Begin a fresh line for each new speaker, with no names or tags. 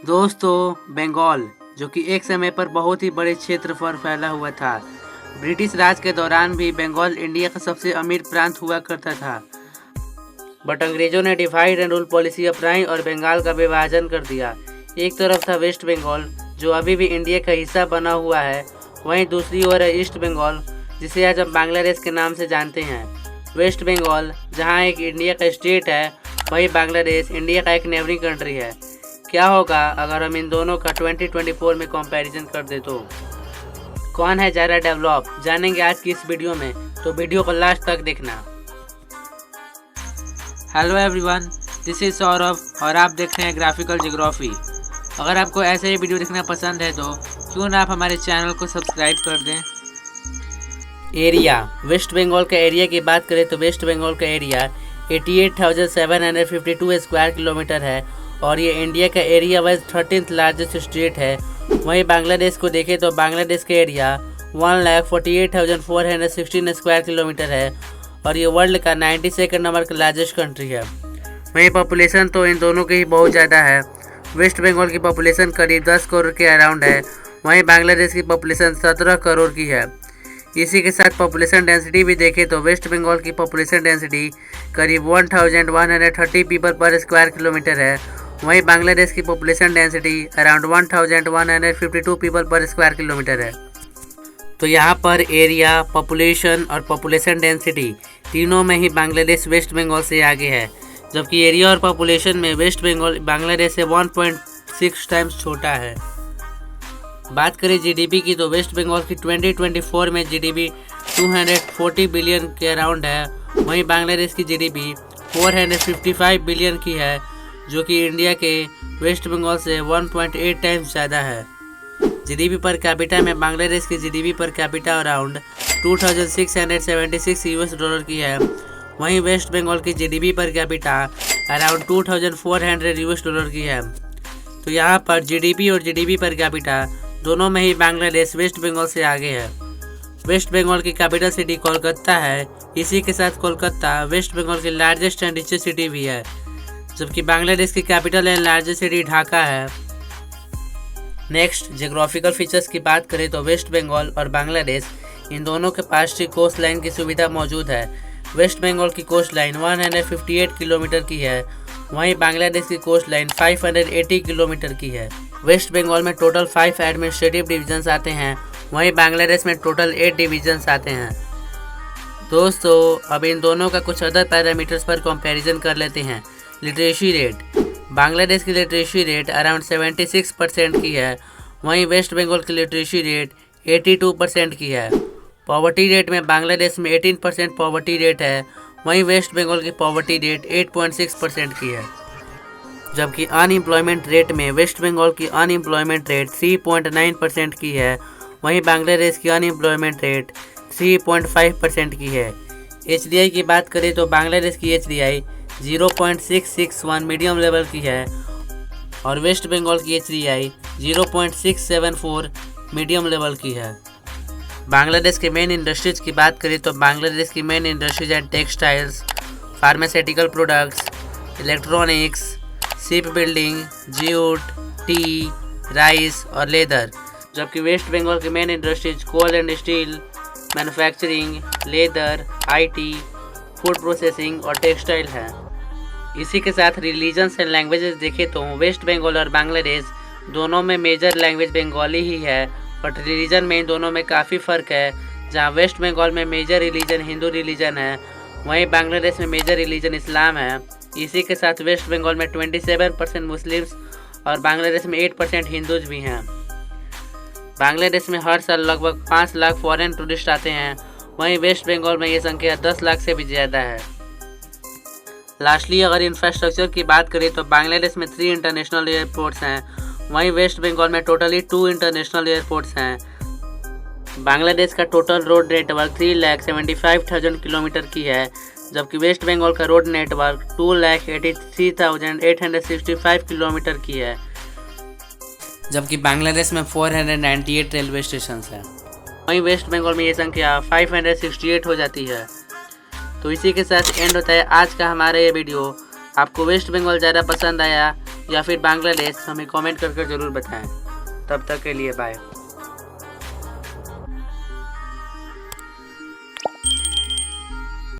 दोस्तों, बंगाल जो कि एक समय पर बहुत ही बड़े क्षेत्र पर फैला हुआ था। ब्रिटिश राज के दौरान भी बंगाल इंडिया का सबसे अमीर प्रांत हुआ करता था, बट अंग्रेजों ने डिवाइड एंड रूल पॉलिसी अपनाई और बंगाल का विभाजन कर दिया। एक तरफ था वेस्ट बंगाल जो अभी भी इंडिया का हिस्सा बना हुआ है, वहीं दूसरी ओर है ईस्ट बंगाल जिसे आज हम बांग्लादेश के नाम से जानते हैं। वेस्ट बंगाल जहां एक इंडिया का स्टेट है, वहीं बांग्लादेश इंडिया का एक नेबरिंग कंट्री है। क्या होगा अगर हम इन दोनों का 2024 में कंपैरिजन कर दे तो? कौन है ज़्यादा डेवलप, जानेंगे आज की इस वीडियो में, तो वीडियो को लास्ट तक देखना। Hello everyone, this is Saurabh और आप देख रहे हैं ग्राफिकल ज्योग्राफी। अगर आपको ऐसे ही वीडियो देखना पसंद है तो क्यों ना आप हमारे चैनल को सब्सक्राइब कर दें। एरिया, वेस्ट बंगाल का एरिया की बात करें तो वेस्ट बंगाल का एरिया 88,752 स्क्वायर किलोमीटर है और ये इंडिया का area wise 13th largest state है। वहीं बांग्लादेश को देखें तो बांग्लादेश का एरिया 1,48,416 स्क्वायर किलोमीटर है और ये वर्ल्ड का 92nd नंबर का लार्जेस्ट कंट्री है। वहीं पॉपुलेशन तो इन दोनों की ही बहुत ज़्यादा है। वेस्ट बंगाल की पॉपुलेशन करीब 10 करोड़ के अराउंड है, वहीं बांग्लादेश की पॉपुलेशन 17 करोड़ की है। इसी के साथ पॉपुलेशन डेंसिटी भी देखें तो वेस्ट बंगाल की पॉपुलेशन डेंसिटी करीब 1130 पीपल पर स्क्वायर किलोमीटर है, वहीं बांग्लादेश की पॉपुलेशन डेंसिटी अराउंड 1152 पीपल पर स्क्वायर किलोमीटर है। तो यहाँ पर एरिया, पॉपुलेशन और पॉपुलेशन डेंसिटी तीनों में ही बांग्लादेश वेस्ट बंगाल से आगे है, जबकि एरिया और पॉपुलेशन में वेस्ट बंगाल बांग्लादेश से 1.6 टाइम्स छोटा है। बात करें जीडीपी की तो वेस्ट बंगाल की 2024 में जीडीपी 240 बिलियन के अराउंड है, वहीं बांग्लादेश की जीडीपी 455 बिलियन की है, जो कि इंडिया के वेस्ट बंगाल से 1.8 टाइम्स ज़्यादा है। जीडीपी पर कैपिटा में बांग्लादेश की GDP per capita around 2676 US dollar की है, वहीं वेस्ट बंगाल की GDP per capita around 2400 US dollar की है। तो यहाँ पर जीडीपी और जीडीपी पर कैपिटा दोनों में ही बांग्लादेश वेस्ट बंगाल से आगे है। वेस्ट बंगाल की कैपिटल सिटी कोलकाता है, इसी के साथ कोलकाता वेस्ट बंगाल की लार्जेस्ट एंड रिचेस्ट सिटी भी है, जबकि बांग्लादेश की capital and largest city Dhaka है। नेक्स्ट, ज्योग्राफिकल फीचर्स की बात करें तो वेस्ट बंगाल और बांग्लादेश इन दोनों के पास कोस्ट लाइन की सुविधा मौजूद है। वेस्ट बंगाल की कोस्ट लाइन 158 किलोमीटर की है, वहीं बांग्लादेश की कोस्ट लाइन 580 किलोमीटर की है। वेस्ट बंगाल में टोटल 5 एडमिनिस्ट्रेटिव डिवीजन्स आते हैं, वहीं बांग्लादेश में टोटल 8 डिवीजन्स आते हैं। दोस्तों, अब इन दोनों का कुछ अदर पैरामीटर्स पर कंपैरिजन कर लेते हैं। लिटरेसी रेट, बांग्लादेश की लिटरेसी रेट अराउंड 76% की है, वहीं वेस्ट बंगाल की लिटरेसी रेट 82% की है। पॉवर्टी रेट में बांग्लादेश में 18% पॉवर्टी रेट है, वहीं वेस्ट बंगाल की पॉवर्टी रेट 8.6% की है। जबकि अनएम्प्लॉयमेंट रेट में वेस्ट बंगाल की अनएम्प्लॉयमेंट रेट 3.9% की है, वहीं बांग्लादेश की अनएम्प्लॉयमेंट रेट 3.5% की है। एचडीआई की बात करें तो बांग्लादेश की एचडीआई 0.661 मीडियम लेवल की है और वेस्ट बंगाल की एचडीआई 0.674 मीडियम लेवल की है। बांग्लादेश के मेन इंडस्ट्रीज की बात करें तो बांग्लादेश की मेन इंडस्ट्रीज हैं textiles, pharmaceutical products, electronics, ship building, jute, tea, rice और लेदर। जबकि वेस्ट बंगाल की main industries coal and steel, manufacturing, leather, IT, food processing और टेक्सटाइल है। इसी के साथ रिलीजन्स एंड लैंग्वेजेस देखें तो वेस्ट बंगाल और बांग्लादेश दोनों में मेजर लैंग्वेज बंगाली ही है, बट रिलीजन में इन दोनों में काफ़ी फ़र्क है। जहाँ वेस्ट बंगाल में मेजर रिलीजन हिंदू रिलीजन है, वहीं बांग्लादेश में मेजर रिलीजन इस्लाम है। इसी के साथ वेस्ट बंगाल में 27% मुस्लिम्स और बांग्लादेश में 8% हिंदूज भी हैं। बांग्लादेश में हर साल लगभग 5 लाख फॉरेन टूरिस्ट आते हैं, वहीं वेस्ट बंगाल में ये संख्या 10 लाख से भी ज़्यादा है। लास्टली, अगर इंफ्रास्ट्रक्चर की बात करें तो बांग्लादेश में 3 इंटरनेशनल एयरपोर्ट्स हैं, वहीं वेस्ट बंगाल में टोटली 2 इंटरनेशनल एयरपोर्ट्स हैं। बांग्लादेश का टोटल रोड नेटवर्क 3,75,000 किलोमीटर की है, जबकि वेस्ट बंगाल का रोड नेटवर्क 2,83,865 किलोमीटर की है, जबकि बांग्लादेश में 498 रेलवे स्टेशन हैं। वहीं वेस्ट बंगाल में ये संख्या 568 हो जाती है। तो इसी के साथ एंड होता है आज का हमारा ये वीडियो। आपको वेस्ट बंगाल ज़्यादा पसंद आया या फिर बांग्लादेश, हमें कमेंट कर ज़रूर बताएं। तब तक के लिए बाय।